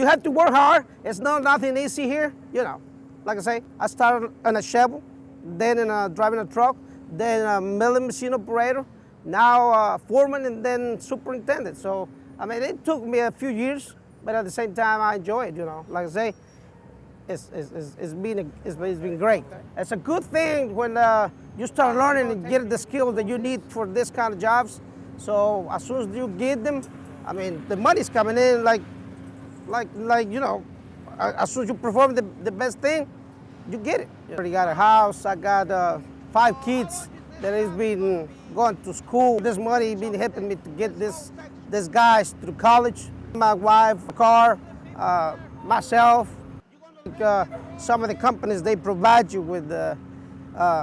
You have to work hard. It's not nothing easy here. Like I say, I started on a shovel, then driving a truck, then a milling machine operator, now foreman, and then superintendent. So, I mean, it took me a few years, but at the same time, I enjoy it. Like I say, it's been great. It's a good thing when you start learning and get the skills that you need for this kind of jobs. So as soon as you get them, I mean, the money's coming in as soon as you perform the best thing, you get it. I already got a house. I got 5 kids that has been going to school. This money been helping me to get these guys through college. My wife, car, myself. Some of the companies, they provide you with a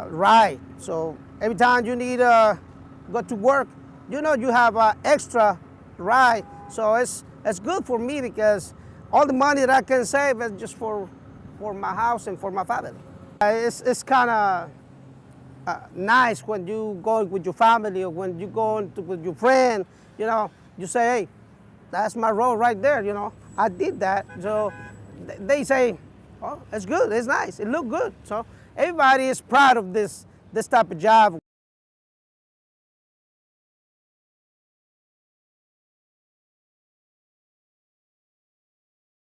ride. So every time you need to go to work, you have an extra ride. So it's good for me because all the money that I can save is just for my house and for my family. It's kind of nice when you go with your family or when you go with your friend, you say, hey, that's my road right there, I did that. So they say, oh, it's good, it's nice, it look good. So everybody is proud of this type of job.